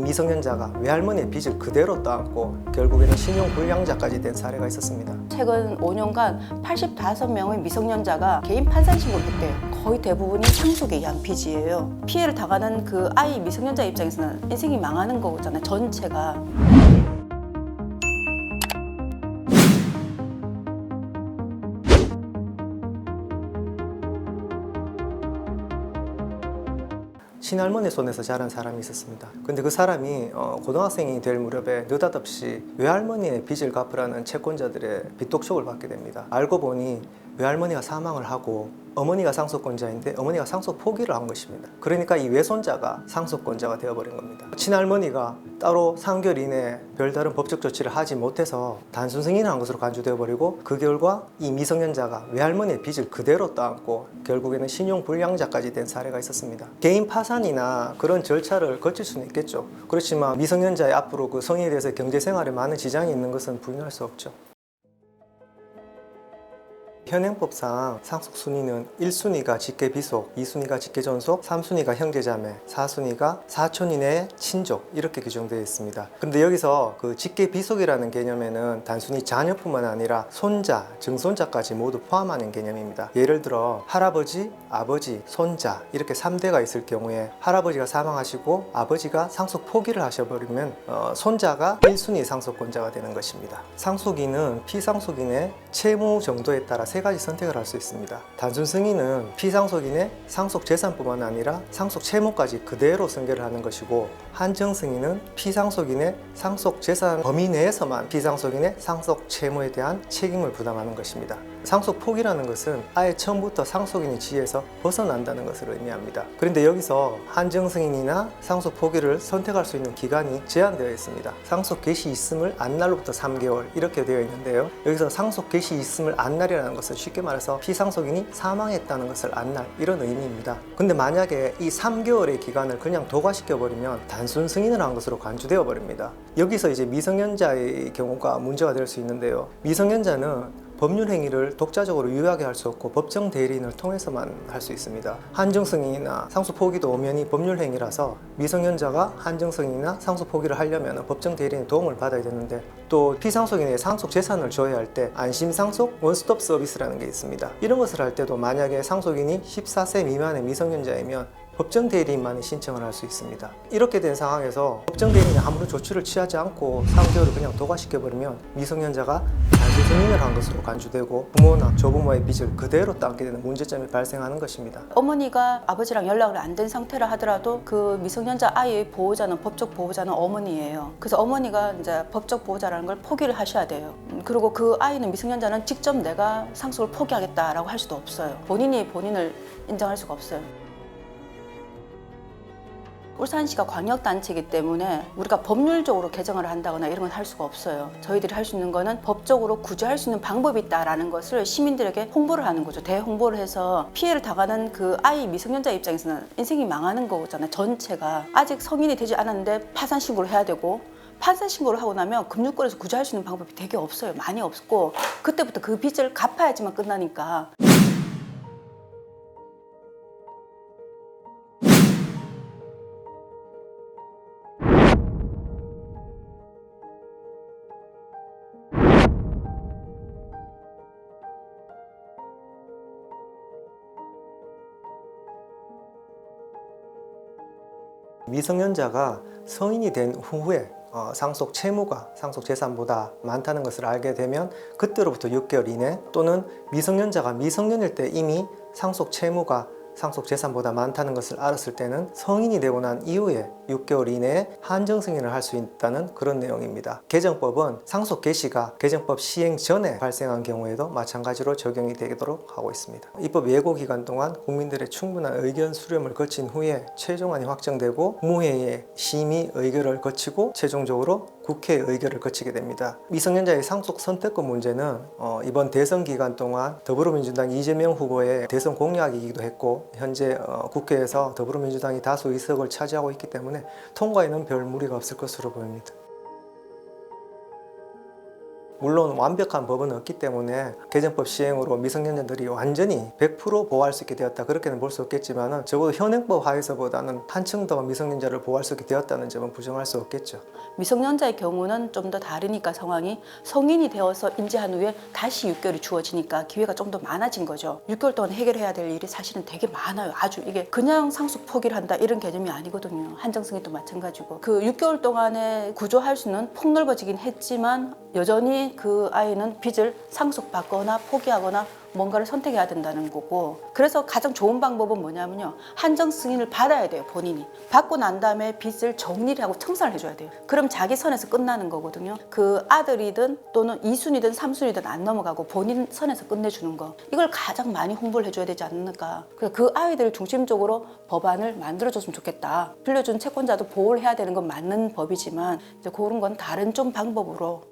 미성년자가 외할머니의 빚을 그대로 떠안고 결국에는 신용불량자까지 된 사례가 있었습니다. 최근 5년간 85명의 미성년자가 개인 판산 신고를 했대요. 거의 대부분이 상속에 의한 빚이에요. 피해를 당하는 그 아이 미성년자 입장에서는 인생이 망하는 거잖아요, 전체가. 친할머니 손에서 자란 사람이 있었습니다. 근데 그 사람이 고등학생이 될 무렵에 느닷없이 외할머니의 빚을 갚으라는 채권자들의 빚독촉을 받게 됩니다. 알고 보니 외할머니가 사망을 하고 어머니가 상속권자인데 어머니가 상속 포기를 한 것입니다. 그러니까 이 외손자가 상속권자가 되어버린 겁니다. 친할머니가 따로 3개월 이내에 별다른 법적 조치를 하지 못해서 단순 승인을 한 것으로 간주되어 버리고 그 결과 이 미성년자가 외할머니의 빚을 그대로 떠안고 결국에는 신용불량자까지 된 사례가 있었습니다. 개인 파산이나 그런 절차를 거칠 수는 있겠죠. 그렇지만 미성년자의 앞으로 그 성인에 대해서 경제생활에 많은 지장이 있는 것은 부인할 수 없죠. 현행법상 상속순위는 1순위가 직계비속, 2순위가 직계존속, 3순위가 형제자매, 4순위가 사촌 이내의 친족 이렇게 규정되어 있습니다. 그런데 여기서 그 직계비속이라는 개념에는 단순히 자녀뿐만 아니라 손자, 증손자까지 모두 포함하는 개념입니다. 예를 들어 할아버지, 아버지, 손자 이렇게 3대가 있을 경우에 할아버지가 사망하시고 아버지가 상속 포기를 하셔버리면 손자가 1순위 상속권자가 되는 것입니다. 상속인은 피상속인의 채무 정도에 따라 세 가지 선택을 할 수 있습니다. 단순 승인은 피상속인의 상속 재산뿐만 아니라 상속 채무까지 그대로 승계를 하는 것이고, 한정 승인은 피상속인의 상속 재산 범위 내에서만 피상속인의 상속 채무에 대한 책임을 부담하는 것입니다. 상속 포기라는 것은 아예 처음부터 상속인의 지위에서 벗어난다는 것을 의미합니다. 그런데 여기서 한정 승인이나 상속 포기를 선택할 수 있는 기간이 제한되어 있습니다. 상속 개시 있음을 안날로부터 3개월 이렇게 되어 있는데요. 여기서 상속 개시 있음을 안날이라는 것은 쉽게 말해서 피상속인이 사망했다는 것을 안날 이런 의미입니다. 근데 만약에 이 3개월의 기간을 그냥 도과시켜 버리면 단순 승인을 한 것으로 간주되어 버립니다. 여기서 이제 미성년자의 경우가 문제가 될 수 있는데요. 미성년자는 법률 행위를 독자적으로 유효하게 할 수 없고 법정 대리인을 통해서만 할 수 있습니다. 한정 승인이나 상속 포기도 엄연히 법률 행위라서 미성년자가 한정 승인이나 상속 포기를 하려면 법정 대리인의 도움을 받아야 되는데, 또 피상속인의 상속 재산을 조회할 때 안심 상속 원스톱 서비스라는 게 있습니다. 이런 것을 할 때도 만약에 상속인이 14세 미만의 미성년자이면 법정 대리인만이 신청을 할 수 있습니다. 이렇게 된 상황에서 법정 대리인이 아무런 조치를 취하지 않고 3개월을 그냥 도과시켜버리면 미성년자가 단순 승인을 한 것으로 간주되고 부모나 조부모의 빚을 그대로 따게 되는 문제점이 발생하는 것입니다. 어머니가 아버지랑 연락을 안 된 상태라 하더라도 그 미성년자 아이의 보호자는, 법적 보호자는 어머니예요. 그래서 어머니가 이제 법적 보호자라는 걸 포기를 하셔야 돼요. 그리고 그 아이는, 미성년자는 직접 내가 상속을 포기하겠다라고 할 수도 없어요. 본인이 본인을 인정할 수가 없어요. 울산시가 광역단체이기 때문에 우리가 법률적으로 개정을 한다거나 이런 건 할 수가 없어요. 저희들이 할 수 있는 거는 법적으로 구제할 수 있는 방법이 있다라는 것을 시민들에게 홍보를 하는 거죠. 대홍보를 해서 피해를 당하는 그 아이 미성년자 입장에서는 인생이 망하는 거잖아요, 전체가. 아직 성인이 되지 않았는데 파산 신고를 해야 되고, 파산 신고를 하고 나면 금융권에서 구제할 수 있는 방법이 되게 없어요. 많이 없고, 그때부터 그 빚을 갚아야지만 끝나니까. 미성년자가 성인이 된 후에 상속 채무가 상속 재산보다 많다는 것을 알게 되면 그때로부터 6개월 이내, 또는 미성년자가 미성년일 때 이미 상속 채무가 상속 재산보다 많다는 것을 알았을 때는 성인이 되고 난 이후에 6개월 이내에 한정 승인을 할 수 있다는 그런 내용입니다. 개정법은 상속 개시가 개정법 시행 전에 발생한 경우에도 마찬가지로 적용이 되도록 하고 있습니다. 입법 예고 기간 동안 국민들의 충분한 의견 수렴을 거친 후에 최종안이 확정되고 국무회의의 심의 의결을 거치고 최종적으로 국회의 의결을 거치게 됩니다. 미성년자의 상속 선택권 문제는 이번 대선 기간 동안 더불어민주당 이재명 후보의 대선 공약이기도 했고, 현재 국회에서 더불어민주당이 다수 의석을 차지하고 있기 때문에 통과에는 별 무리가 없을 것으로 보입니다. 물론 완벽한 법은 없기 때문에 개정법 시행으로 미성년자들이 완전히 100% 보호할 수 있게 되었다 그렇게는 볼 수 없겠지만 적어도 현행법 하에서보다는 한층 더 미성년자를 보호할 수 있게 되었다는 점은 부정할 수 없겠죠. 미성년자의 경우는 좀 더 다르니까 상황이 성인이 되어서 인지한 후에 다시 6개월이 주어지니까 기회가 좀 더 많아진 거죠. 6개월 동안 해결해야 될 일이 사실은 되게 많아요. 아주 이게 그냥 상속 포기를 한다 이런 개념이 아니거든요. 한정승인도 마찬가지고 그 6개월 동안에 구조할 수는 폭넓어지긴 했지만 여전히 그 아이는 빚을 상속받거나 포기하거나 뭔가를 선택해야 된다는 거고, 그래서 가장 좋은 방법은 뭐냐면요, 한정 승인을 받아야 돼요. 본인이 받고 난 다음에 빚을 정리를 하고 청산을 해줘야 돼요. 그럼 자기 선에서 끝나는 거거든요. 그 아들이든 또는 2순위든 3순위든 안 넘어가고 본인 선에서 끝내주는 거, 이걸 가장 많이 홍보를 해줘야 되지 않을까. 그래서 그 아이들을 중심적으로 법안을 만들어줬으면 좋겠다. 빌려준 채권자도 보호를 해야 되는 건 맞는 법이지만 이제 그런 건 다른 좀 방법으로